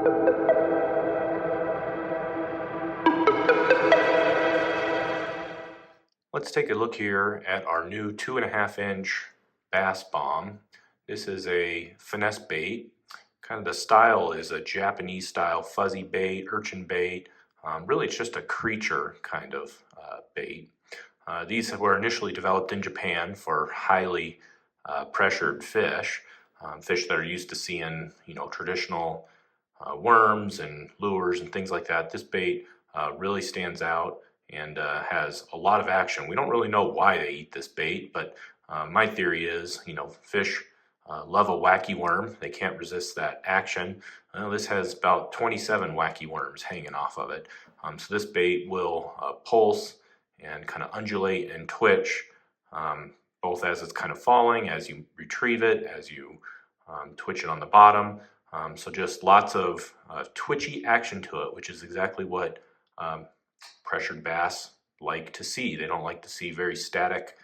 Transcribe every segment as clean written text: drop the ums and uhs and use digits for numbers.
Let's take a look here at our new 2.5-inch bass bomb. This is a finesse bait. Kind of the style is a Japanese style fuzzy bait, urchin bait. Really, it's just a creature kind of bait. These were initially developed in Japan for highly pressured fish, fish that are used to seeing, traditional worms and lures and things like that. This bait really stands out and has a lot of action. We don't really know why they eat this bait, but my theory is, fish love a wacky worm. They can't resist that action. This has about 27 wacky worms hanging off of it. So this bait will pulse and kind of undulate and twitch, both as it's kind of falling, as you retrieve it, as you twitch it on the bottom. So just lots of twitchy action to it, which is exactly what pressured bass like to see. They don't like to see very static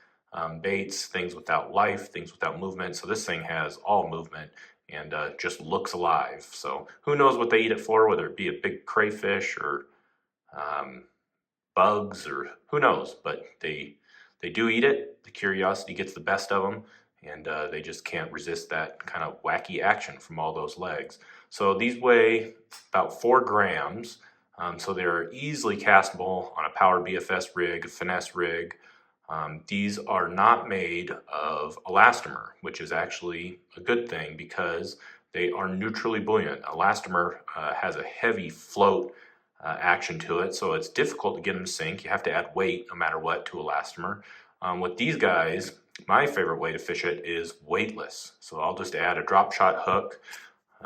baits, things without life, things without movement. So this thing has all movement and just looks alive. So who knows what they eat it for, whether it be a big crayfish or bugs or who knows, but they do eat it. The curiosity gets the best of them, and they just can't resist that kind of wacky action from all those legs. So these weigh about 4 grams, so they're easily castable on a power BFS rig, a finesse rig. These are not made of elastomer, which is actually a good thing because they are neutrally buoyant. Elastomer has a heavy float action to it, so it's difficult to get them to sink. You have to add weight no matter what to elastomer. With these guys, my favorite way to fish it is weightless. So I'll just add a drop shot hook.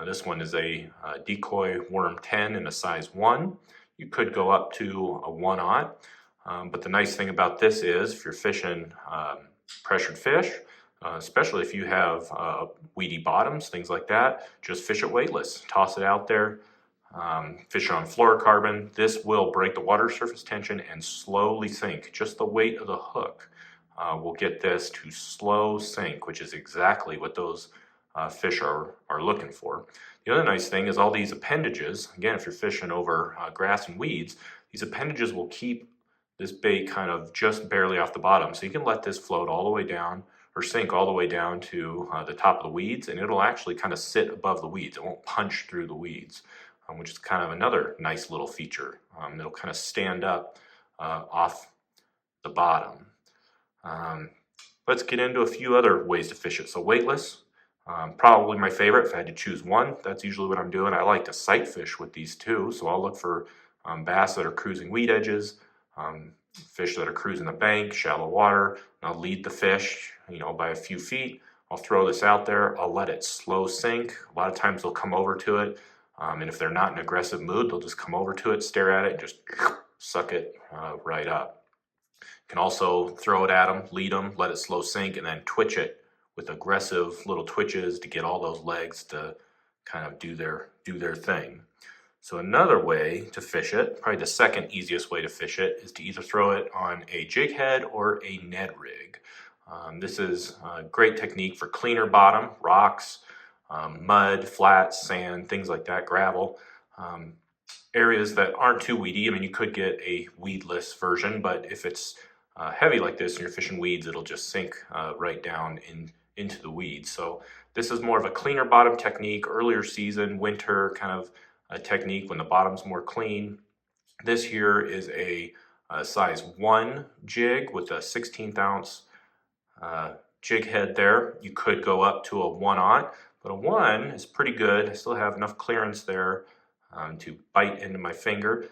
This one is a decoy worm 10 in a size 1. You could go up to a 1/0. But the nice thing about this is if you're fishing pressured fish, especially if you have weedy bottoms, things like that, just fish it weightless. Toss it out there. Fish on fluorocarbon. This will break the water surface tension and slowly sink. Just the weight of the hook will get this to slow sink, which is exactly what those fish are looking for. The other nice thing is all these appendages. Again, if you're fishing over grass and weeds, these appendages will keep this bait kind of just barely off the bottom. So you can let this float all the way down or sink all the way down to the top of the weeds, and it'll actually kind of sit above the weeds. It won't punch through the weeds, which is kind of another nice little feature. It'll kind of stand up off the bottom. Let's get into a few other ways to fish it. So weightless, probably my favorite if I had to choose one. That's usually what I'm doing. I like to sight fish with these too. So I'll look for bass that are cruising weed edges, fish that are cruising the bank, shallow water. I'll lead the fish, by a few feet. I'll throw this out there. I'll let it slow sink. A lot of times they'll come over to it. And if they're not in an aggressive mood, they'll just come over to it, stare at it, and just suck it right up. You can also throw it at them, lead them, let it slow sink, and then twitch it with aggressive little twitches to get all those legs to kind of do their thing. So another way to fish it, probably the second easiest way to fish it, is to either throw it on a jig head or a Ned rig. This is a great technique for cleaner bottom, rocks, mud, flats, sand, things like that, gravel. Areas that aren't too weedy. I mean, you could get a weedless version, but if it's heavy like this and you're fishing weeds, it'll just sink right down into the weeds. So this is more of a cleaner bottom technique, earlier season, winter kind of a technique when the bottom's more clean. This here is a size 1 jig with a 16th ounce jig head there. You could go up to a 1/0, but a 1 is pretty good. I still have enough clearance there to bite into my finger,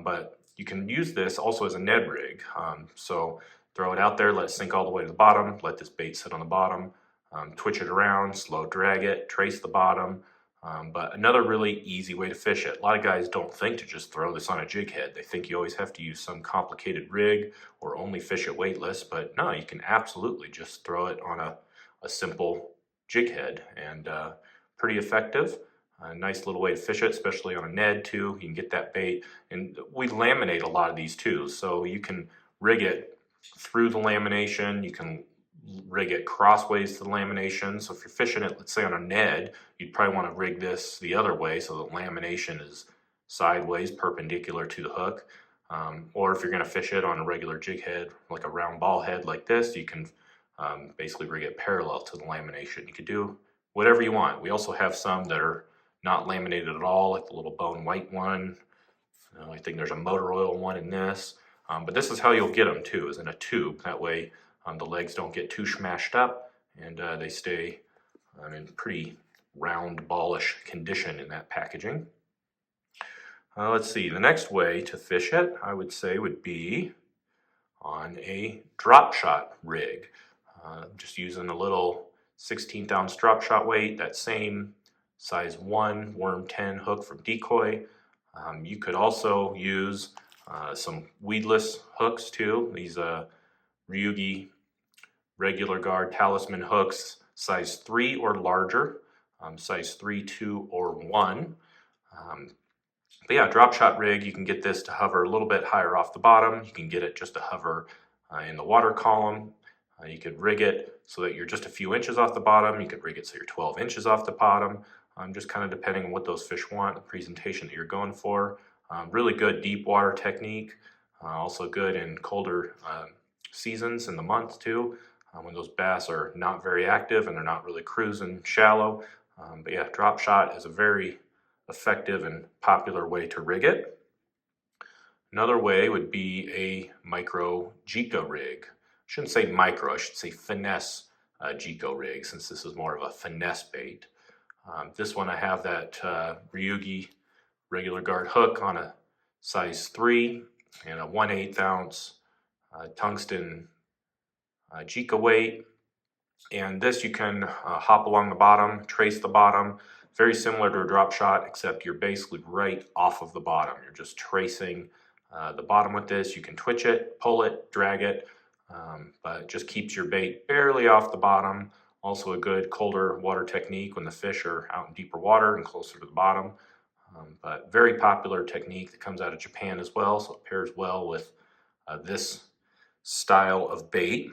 but you can use this also as a Ned rig. So throw it out there, let it sink all the way to the bottom, let this bait sit on the bottom, twitch it around, slow drag it, trace the bottom. But another really easy way to fish it. A lot of guys don't think to just throw this on a jig head. They think you always have to use some complicated rig or only fish it weightless, but no, you can absolutely just throw it on a simple jig head, and pretty effective. A nice little way to fish it, especially on a Ned too. You can get that bait, and we laminate a lot of these too, so you can rig it through the lamination. You can rig it crossways to the lamination. So if you're fishing it, let's say on a Ned, you'd probably want to rig this the other way so the lamination is sideways, perpendicular to the hook. Or if you're going to fish it on a regular jig head, like a round ball head like this, you can basically rig it parallel to the lamination. You could do whatever you want. We also have some that are not laminated at all, like the little bone white one. I think there's a motor oil one in this. But this is how you'll get them too, is in a tube. That way the legs don't get too smashed up, and they stay in pretty round ballish condition in that packaging. Let's see, the next way to fish it, I would say, would be on a Dropshot rig. Just using a little 16th ounce Dropshot weight, that same size 1 worm 10 hook from Decoy. You could also use some weedless hooks too. These Ryugi regular guard talisman hooks, size 3 or larger, size 3, 2, or 1. But yeah, Dropshot rig, you can get this to hover a little bit higher off the bottom. You can get it just to hover in the water column. You could rig it so that you're just a few inches off the bottom. You could rig it so you're 12 inches off the bottom, just kind of depending on what those fish want, the presentation that you're going for. Really good deep water technique, also good in colder seasons in the month too, when those bass are not very active and they're not really cruising shallow. But yeah, Dropshot is a very effective and popular way to rig it. Another way would be a micro Jika rig. I shouldn't say micro, I should say finesse Jika rig, since this is more of a finesse bait. This one I have that Ryugi regular guard hook on a size 3 and a 1/8 ounce tungsten Jika weight. And this you can hop along the bottom, trace the bottom, very similar to a drop shot, except you're basically right off of the bottom. You're just tracing the bottom with this. You can twitch it, pull it, drag it, but it just keeps your bait barely off the bottom. Also a good colder water technique when the fish are out in deeper water and closer to the bottom. But very popular technique that comes out of Japan as well, so it pairs well with this style of bait.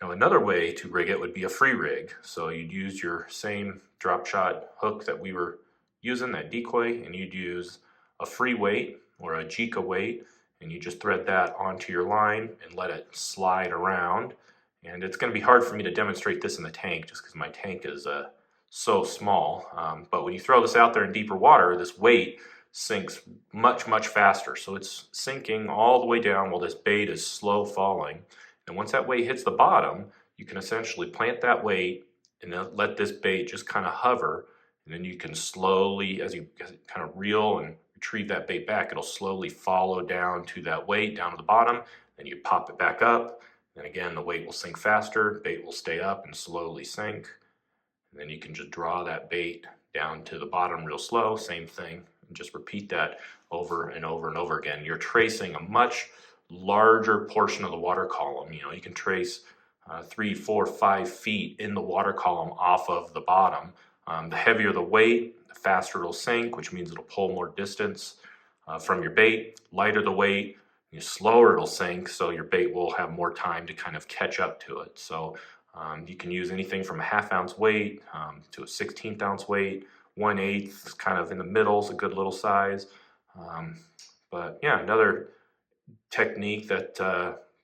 Now another way to rig it would be a free rig. So you'd use your same drop shot hook that we were using, that Decoy, and you'd use a free weight or a Jika weight, and you just thread that onto your line and let it slide around. And it's going to be hard for me to demonstrate this in the tank just because my tank is so small. But when you throw this out there in deeper water, this weight sinks much, much faster. So it's sinking all the way down while this bait is slow falling. And once that weight hits the bottom, you can essentially plant that weight and then let this bait just kind of hover. And then you can slowly, as you kind of reel and retrieve that bait back, it'll slowly follow down to that weight, down to the bottom. Then you pop it back up. And again, the weight will sink faster, bait will stay up and slowly sink. And then you can just draw that bait down to the bottom real slow, same thing. And just repeat that over and over and over again. You're tracing a much larger portion of the water column. You know, you can trace 3, 4, 5 feet in the water column off of the bottom. The heavier the weight, the faster it'll sink, which means it'll pull more distance from your bait. Lighter the weight, the slower it'll sink, so your bait will have more time to kind of catch up to it. So you can use anything from a 1/2 ounce weight to a 16th ounce weight. 1/8 is kind of in the middle, is a good little size. But yeah, another technique that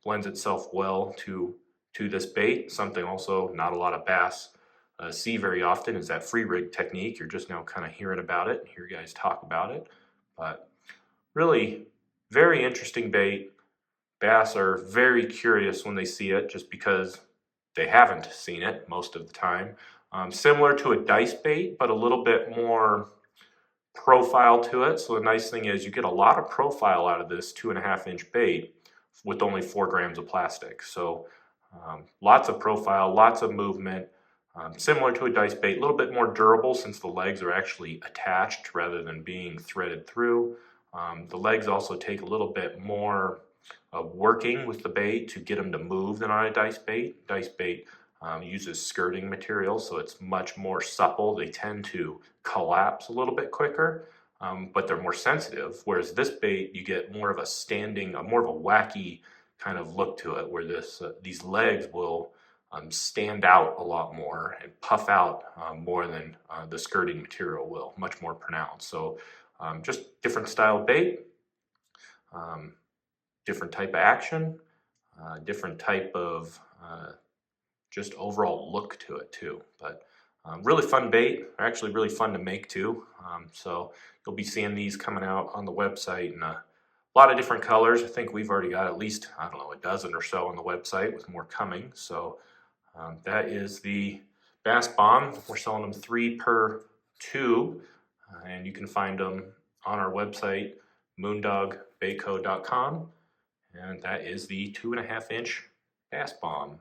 blends itself well to this bait, something also not a lot of bass see very often, is that free rig technique. You're just now kind of hearing about it, hear you guys talk about it. But really very interesting bait. Bass are very curious when they see it just because they haven't seen it most of the time. Similar to a dice bait, but a little bit more profile to it. So the nice thing is you get a lot of profile out of this 2.5 inch bait with only 4 grams of plastic. So lots of profile, lots of movement, similar to a dice bait, a little bit more durable since the legs are actually attached rather than being threaded through. The legs also take a little bit more working with the bait to get them to move than on a dice bait. Dice bait uses skirting material, so it's much more supple. They tend to collapse a little bit quicker, but they're more sensitive. Whereas this bait, you get more of a standing, more of a wacky kind of look to it, where these legs will stand out a lot more and puff out more than the skirting material will, much more pronounced. So just different style bait, um, different type of action, different type of just overall look to it too. But really fun bait. They're actually really fun to make too. So you'll be seeing these coming out on the website in a lot of different colors. I think we've already got at least, I don't know, a dozen or so on the website with more coming. So that is the Bass Bomb. We're selling them 3 per tube, and you can find them on our website, moondogbaitco.com. And that is the 2.5-inch Bass Bomb.